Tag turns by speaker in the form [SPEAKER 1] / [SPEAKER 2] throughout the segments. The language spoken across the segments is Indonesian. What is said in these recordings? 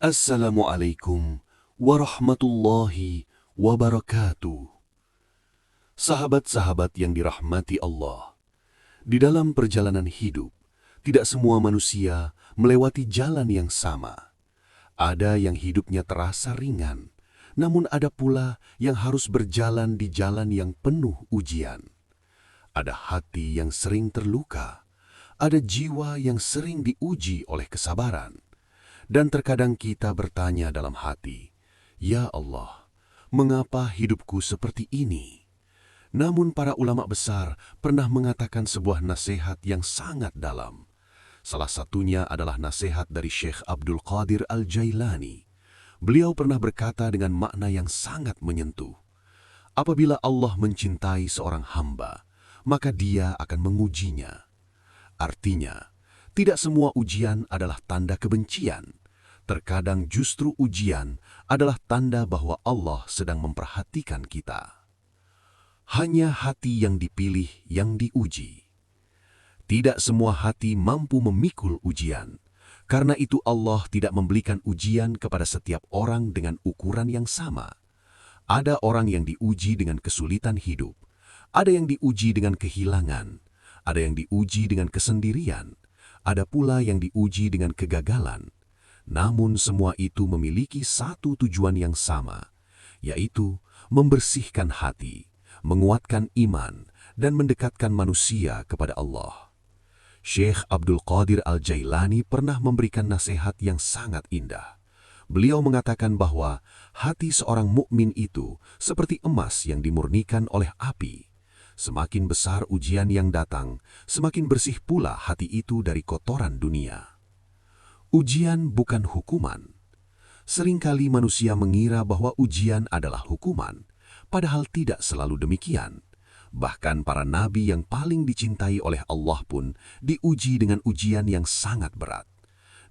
[SPEAKER 1] Assalamualaikum warahmatullahi wabarakatuh. Sahabat-sahabat yang dirahmati Allah, di dalam perjalanan hidup, tidak semua manusia melewati jalan yang sama. Ada yang hidupnya terasa ringan, namun ada pula yang harus berjalan di jalan yang penuh ujian. Ada hati yang sering terluka, ada jiwa yang sering diuji oleh kesabaran. Dan terkadang kita bertanya dalam hati, "Ya Allah, mengapa hidupku seperti ini?" Namun para ulama besar pernah mengatakan sebuah nasihat yang sangat dalam. Salah satunya adalah nasihat dari Syekh Abdul Qadir Al-Jailani. Beliau pernah berkata dengan makna yang sangat menyentuh, "Apabila Allah mencintai seorang hamba, maka Dia akan mengujinya." Artinya, tidak semua ujian adalah tanda kebencian. Terkadang justru ujian adalah tanda bahwa Allah sedang memperhatikan kita. Hanya hati yang dipilih yang diuji. Tidak semua hati mampu memikul ujian. Karena itu Allah tidak memberikan ujian kepada setiap orang dengan ukuran yang sama. Ada orang yang diuji dengan kesulitan hidup. Ada yang diuji dengan kehilangan. Ada yang diuji dengan kesendirian. Ada pula yang diuji dengan kegagalan. Namun semua itu memiliki satu tujuan yang sama, yaitu membersihkan hati, menguatkan iman, dan mendekatkan manusia kepada Allah. Syekh Abdul Qadir Al-Jailani pernah memberikan nasihat yang sangat indah. Beliau mengatakan bahwa hati seorang mukmin itu seperti emas yang dimurnikan oleh api. Semakin besar ujian yang datang, semakin bersih pula hati itu dari kotoran dunia. Ujian bukan hukuman. Seringkali manusia mengira bahwa ujian adalah hukuman, padahal tidak selalu demikian. Bahkan para nabi yang paling dicintai oleh Allah pun diuji dengan ujian yang sangat berat.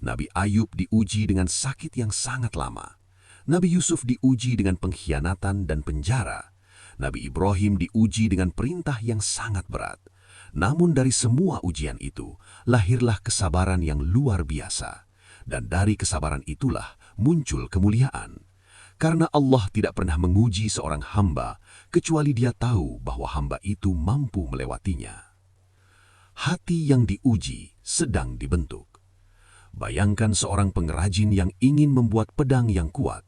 [SPEAKER 1] Nabi Ayub diuji dengan sakit yang sangat lama. Nabi Yusuf diuji dengan pengkhianatan dan penjara. Nabi Ibrahim diuji dengan perintah yang sangat berat. Namun dari semua ujian itu, lahirlah kesabaran yang luar biasa. Dan dari kesabaran itulah muncul kemuliaan. Karena Allah tidak pernah menguji seorang hamba, kecuali Dia tahu bahwa hamba itu mampu melewatinya. Hati yang diuji sedang dibentuk. Bayangkan seorang pengrajin yang ingin membuat pedang yang kuat.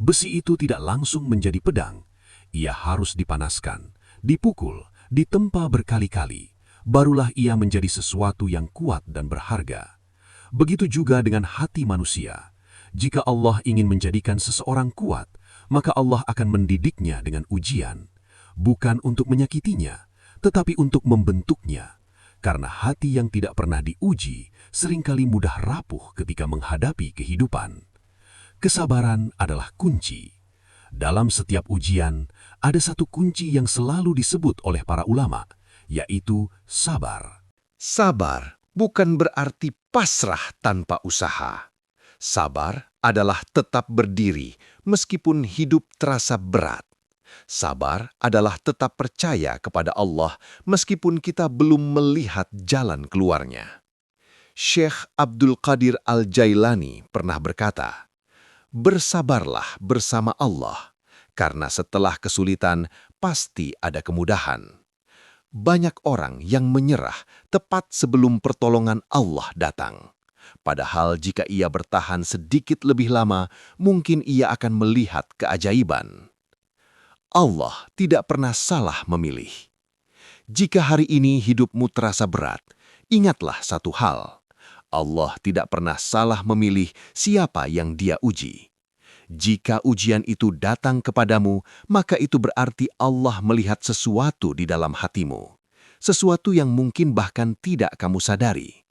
[SPEAKER 1] Besi itu tidak langsung menjadi pedang. Ia harus dipanaskan, dipukul, ditempa berkali-kali. Barulah ia menjadi sesuatu yang kuat dan berharga. Begitu juga dengan hati manusia. Jika Allah ingin menjadikan seseorang kuat, maka Allah akan mendidiknya dengan ujian. Bukan untuk menyakitinya, tetapi untuk membentuknya. Karena hati yang tidak pernah diuji, seringkali mudah rapuh ketika menghadapi kehidupan. Kesabaran adalah kunci. Dalam setiap ujian, ada satu kunci yang selalu disebut oleh para ulama, yaitu sabar.
[SPEAKER 2] Sabar bukan berarti pasrah tanpa usaha. Sabar adalah tetap berdiri meskipun hidup terasa berat. Sabar adalah tetap percaya kepada Allah meskipun kita belum melihat jalan keluarnya. Syekh Abdul Qadir Al-Jailani pernah berkata, "Bersabarlah bersama Allah, karena setelah kesulitan pasti ada kemudahan." Banyak orang yang menyerah tepat sebelum pertolongan Allah datang. Padahal jika ia bertahan sedikit lebih lama, mungkin ia akan melihat keajaiban. Allah tidak pernah salah memilih. Jika hari ini hidupmu terasa berat, ingatlah satu hal. Allah tidak pernah salah memilih siapa yang Dia uji. Jika ujian itu datang kepadamu, maka itu berarti Allah melihat sesuatu di dalam hatimu. Sesuatu yang mungkin bahkan tidak kamu sadari.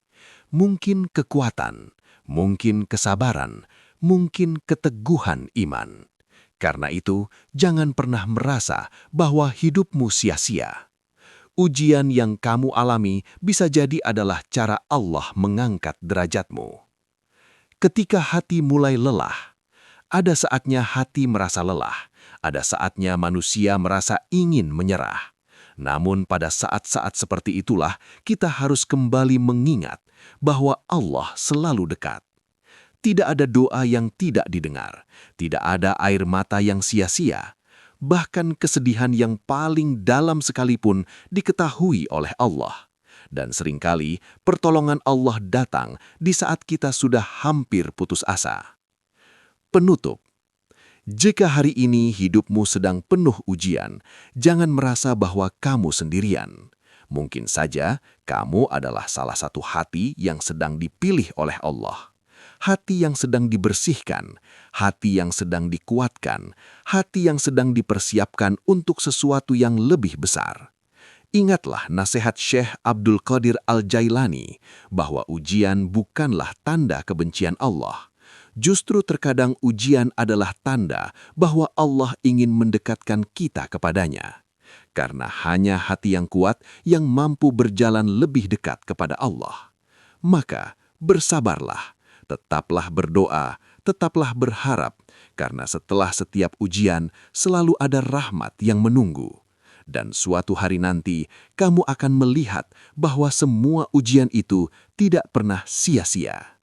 [SPEAKER 2] Mungkin kekuatan, mungkin kesabaran, mungkin keteguhan iman. Karena itu, jangan pernah merasa bahwa hidupmu sia-sia. Ujian yang kamu alami bisa jadi adalah cara Allah mengangkat derajatmu. Ketika hati mulai lelah, ada saatnya hati merasa lelah, ada saatnya manusia merasa ingin menyerah. Namun pada saat-saat seperti itulah kita harus kembali mengingat bahwa Allah selalu dekat. Tidak ada doa yang tidak didengar, tidak ada air mata yang sia-sia. Bahkan kesedihan yang paling dalam sekalipun diketahui oleh Allah. Dan seringkali pertolongan Allah datang di saat kita sudah hampir putus asa. Penutup. Jika hari ini hidupmu sedang penuh ujian, jangan merasa bahwa kamu sendirian. Mungkin saja kamu adalah salah satu hati yang sedang dipilih oleh Allah. Hati yang sedang dibersihkan, hati yang sedang dikuatkan, hati yang sedang dipersiapkan untuk sesuatu yang lebih besar. Ingatlah nasihat Syekh Abdul Qadir Al-Jailani bahwa ujian bukanlah tanda kebencian Allah. Justru terkadang ujian adalah tanda bahwa Allah ingin mendekatkan kita kepadanya. Karena hanya hati yang kuat yang mampu berjalan lebih dekat kepada Allah. Maka bersabarlah, tetaplah berdoa, tetaplah berharap, karena setelah setiap ujian selalu ada rahmat yang menunggu. Dan suatu hari nanti kamu akan melihat bahwa semua ujian itu tidak pernah sia-sia.